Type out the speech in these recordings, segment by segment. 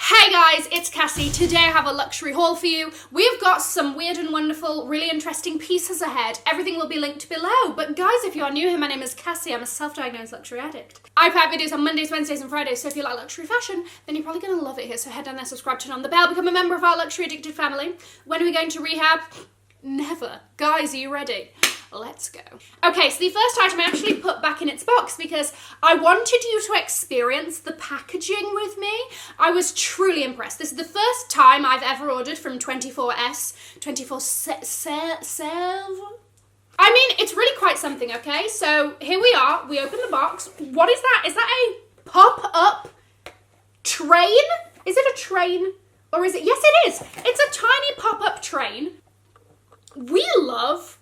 Hey guys, it's Cassie. Today I have a luxury haul for you. We've got some weird and wonderful, really interesting pieces ahead. Everything will be linked below. But guys, if you are new here, my name is Cassie. I'm a self-diagnosed luxury addict. I put out videos on Mondays, Wednesdays and Fridays, so if you like luxury fashion, then you're probably going to love it here. So head down there, subscribe, turn on the bell, become a member of our luxury addicted family. When are we going to rehab? Never. Guys, are you ready? Let's go. Okay, so the first item I actually put back in its box because I wanted you to experience the packaging with me. I was truly impressed. This is the first time I've ever ordered from 24S, 24/7. I mean, it's really quite something, okay? So here we are. We open the box. What is that? Is that a pop-up train? Is it a train? Or is it? Yes, it is. It's a tiny pop-up train. We love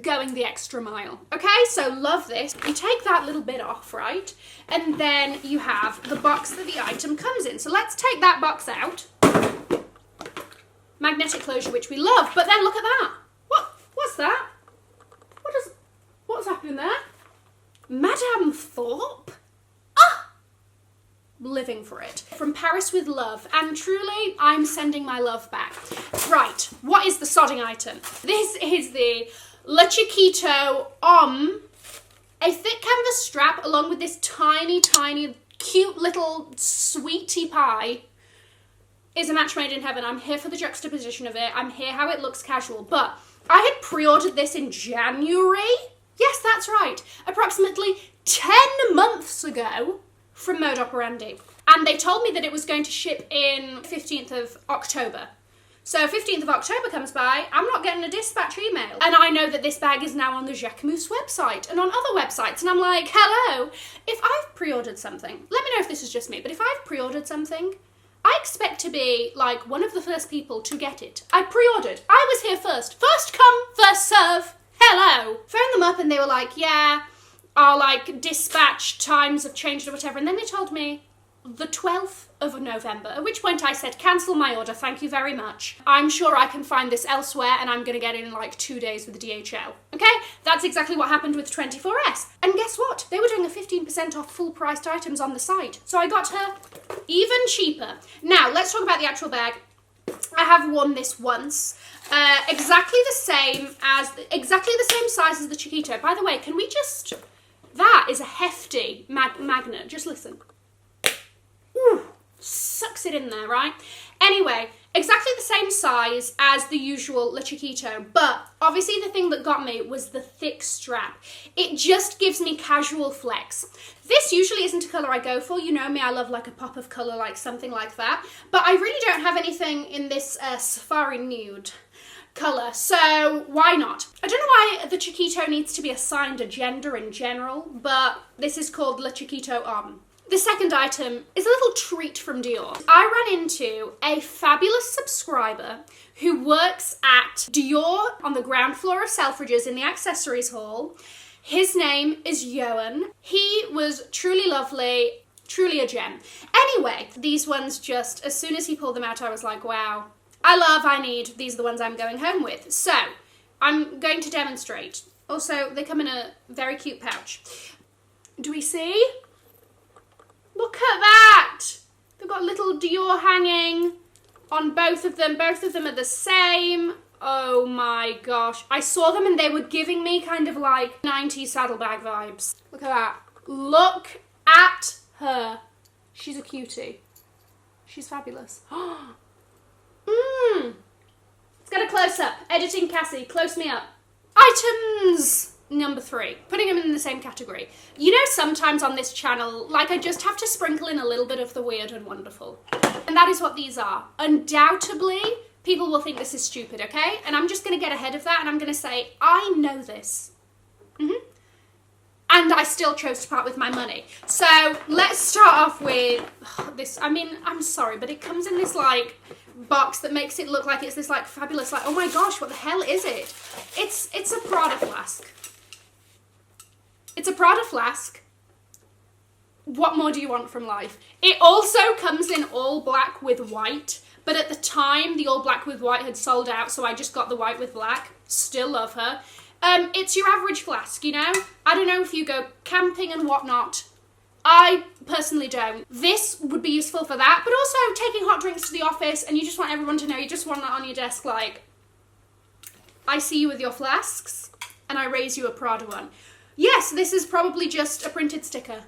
going the extra mile, okay? So love this. You take that little bit off, right? And then you have the box that the item comes in. So let's take that box out. Magnetic closure, which we love, but then look at that. What's that? What's happening there? Madame Thorpe? Ah! Living for it. From Paris with love, and truly, I'm sending my love back. Right, what is the sodding item? This is the Le Chiquito a thick canvas strap along with this tiny, cute little sweetie pie is a match made in heaven. I'm here for the juxtaposition of it. I'm here how it looks casual, but I had pre-ordered this in January. Yes, that's right. Approximately 10 months ago from Mode Operandi. And they told me that it was going to ship in 15th of October. So 15th of October comes by, I'm not getting a dispatch email. And I know that this bag is now on the Jacquemus website and on other websites. And I'm like, hello, if I've pre-ordered something, let me know if this is just me, but if I've pre-ordered something, I expect to be like one of the first people to get it. I pre-ordered. I was here first. First come, first serve. Hello. Phoned them up and they were like, yeah, our like dispatch times have changed or whatever. And then they told me the 12th of November, at which point I said, cancel my order, thank you very much. I'm sure I can find this elsewhere and I'm gonna get it in like 2 days with the DHL. Okay, that's exactly what happened with 24S. And guess what? They were doing a 15% off full priced items on the site. So I got her even cheaper. Now, let's talk about the actual bag. I have worn this once. Exactly the same size as the Chiquito. By the way, can we just, that is a hefty magnet, just listen. Ooh, sucks it in there, right? Anyway, exactly the same size as the usual Le Chiquito, but obviously the thing that got me was the thick strap. It just gives me casual flex. This usually isn't a colour I go for. You know me, I love like a pop of colour, like something like that. But I really don't have anything in this safari nude colour, so why not? I don't know why the Chiquito needs to be assigned a gender in general, but this is called Le Chiquito Homme. The second item is a little treat from Dior. I ran into a fabulous subscriber who works at Dior on the ground floor of Selfridges in the accessories hall. His name is Johan. He was truly lovely, truly a gem. Anyway, these ones just, as soon as he pulled them out, I was like, wow, I need, these are the ones I'm going home with. So, I'm going to demonstrate. Also, they come in a very cute pouch. Do we see? Look at that! They've got little Dior hanging on both of them. Both of them are the same. Oh my gosh. I saw them and they were giving me kind of like 90s saddlebag vibes. Look at that. Look at her. She's a cutie. She's fabulous. Let's get a close-up. Editing Cassie, close me up. Items! Number 3, putting them in the same category. You know, sometimes on this channel, like I just have to sprinkle in a little bit of the weird and wonderful. And that is what these are. Undoubtedly, people will think this is stupid, okay? And I'm just gonna get ahead of that and I'm gonna say, I know this. And I still chose to part with my money. So let's start off with this. I mean, I'm sorry, but it comes in this like box that makes it look like it's this like fabulous, like, oh my gosh, what the hell is it? It's a Prada flask. It's a Prada flask. What more do you want from life? It also comes in all black with white, but at the time, the all black with white had sold out, so I just got the white with black. Still love her. It's your average flask, you know? I don't know if you go camping and whatnot. I personally don't. This would be useful for that, but also taking hot drinks to the office and you just want everyone to know, you just want that on your desk, like, I see you with your flasks and I raise you a Prada one. Yes, this is probably just a printed sticker.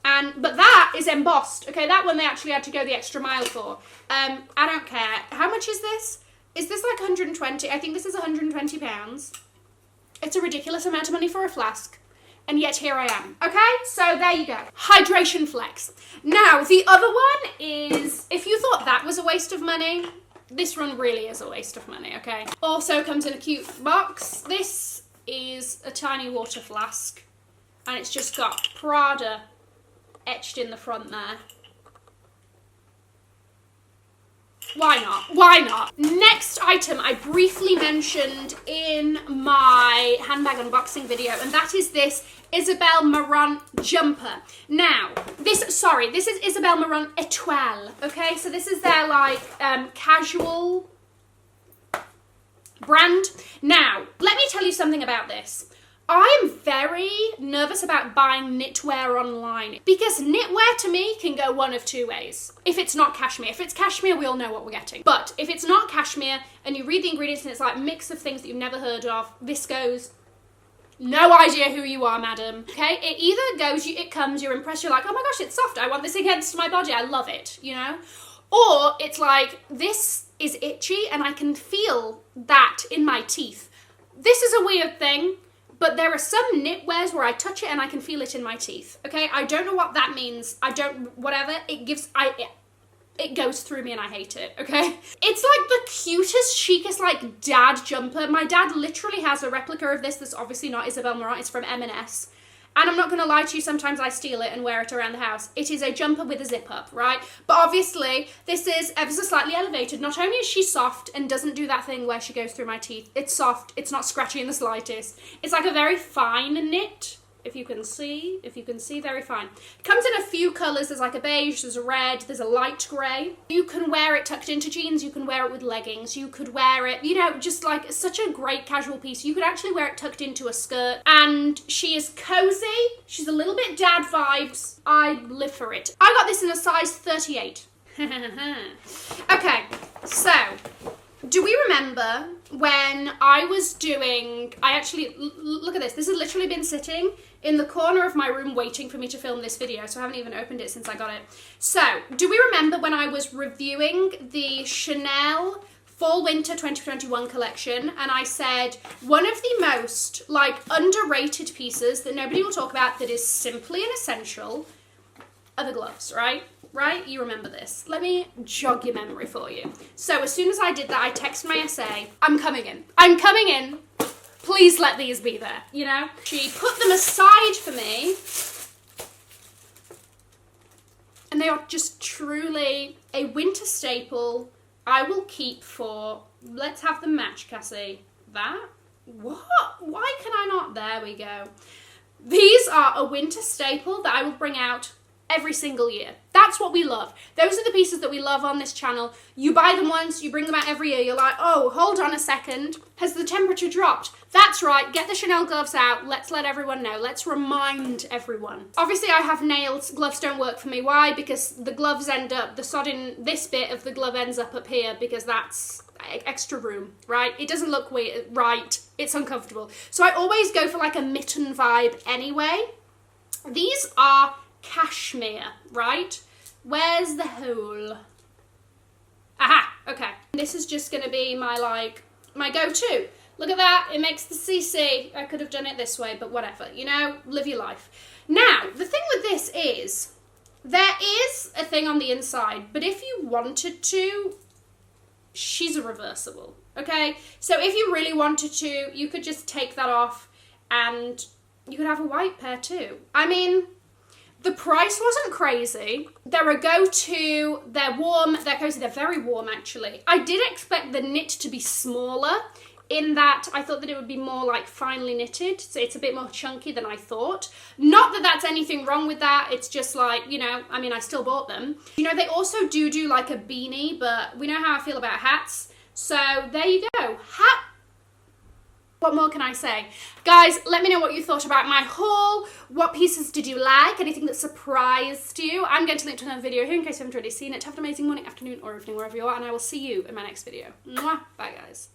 But that is embossed. Okay, that one they actually had to go the extra mile for. I don't care. How much is this? Is this like 120? I think this is 120 pounds. It's a ridiculous amount of money for a flask. And yet here I am. Okay, so there you go. Hydration Flex. Now, the other one is, if you thought that was a waste of money, this one really is a waste of money, okay? Also comes in a cute box. This is a tiny water flask. And it's just got Prada etched in the front there. Why not? Why not? Next item I briefly mentioned in my handbag unboxing video, and that is this Isabel Marant jumper. Now, this is Isabel Marant Etoile, okay? So this is their, like, casual brand. Now, let me tell you something about this. I am very nervous about buying knitwear online because knitwear to me can go one of two ways. If it's not cashmere. If it's cashmere, we all know what we're getting. But if it's not cashmere and you read the ingredients and it's like a mix of things that you've never heard of, viscose, no idea who you are, madam. Okay, it either goes, it comes, you're impressed, you're like, oh my gosh, it's soft, I want this against my body, I love it, you know? Or it's like, this is itchy and I can feel that in my teeth. This is a weird thing. But there are some knitwears where I touch it and I can feel it in my teeth, okay? I don't know what that means. Whatever, it goes through me and I hate it, okay? It's like the cutest, chicest, like, dad jumper. My dad literally has a replica of this that's obviously not Isabel Marant, it's from M&S. And I'm not gonna lie to you, sometimes I steal it and wear it around the house. It is a jumper with a zip up, right? But obviously, this is ever so slightly elevated. Not only is she soft and doesn't do that thing where she goes through my teeth, it's soft, it's not scratchy in the slightest. It's like a very fine knit, if you can see, very fine. It comes in a few colours. There's like a beige, there's a red, there's a light grey. You can wear it tucked into jeans, you can wear it with leggings, you could wear it, you know, just like such a great casual piece. You could actually wear it tucked into a skirt. And she is cozy, she's a little bit dad vibes. I live for it. I got this in a size 38. Okay, so do we remember when I was doing, look at this, this has literally been sitting in the corner of my room waiting for me to film this video, so I haven't even opened it since I got it. So, do we remember when I was reviewing the Chanel Fall-Winter 2021 collection, and I said, one of the most, like, underrated pieces that nobody will talk about that is simply an essential are the gloves, right? Right? You remember this. Let me jog your memory for you. So as soon as I did that, I texted my SA, I'm coming in. I'm coming in. Please let these be there, you know? She put them aside for me. And they are just truly a winter staple I will keep for, let's have them match, Cassie. That? What? Why can I not? There we go. These are a winter staple that I will bring out every single year. That's what we love. Those are the pieces that we love on this channel. You buy them once, you bring them out every year, you're like, oh, hold on a second. Has the temperature dropped? That's right, get the Chanel gloves out. Let's let everyone know. Let's remind everyone. Obviously, I have nails. Gloves don't work for me. Why? Because the gloves end up, the sodding, this bit of the glove ends up here because that's extra room, right? It doesn't look weird, right? It's uncomfortable. So I always go for like a mitten vibe anyway. These are cashmere, right? Where's the hole? Aha, okay. This is just gonna be my, like, my go-to. Look at that, it makes the CC. I could have done it this way, but whatever, you know, live your life. Now, the thing with this is, there is a thing on the inside, but if you wanted to, she's a reversible, okay? So if you really wanted to, you could just take that off and you could have a white pair too. I mean, the price wasn't crazy. They're a go-to, they're warm, they're cozy, they're very warm actually. I did expect the knit to be smaller in that I thought that it would be more like finely knitted, so it's a bit more chunky than I thought. Not that that's anything wrong with that, it's just like, you know, I mean, I still bought them. You know, they also do like a beanie, but we know how I feel about hats. So there you go. What more can I say? Guys, let me know what you thought about my haul. What pieces did you like? Anything that surprised you? I'm going to link to another video here in case you haven't already seen it. Have an amazing morning, afternoon, or evening, wherever you are, and I will see you in my next video. Mwah. Bye, guys.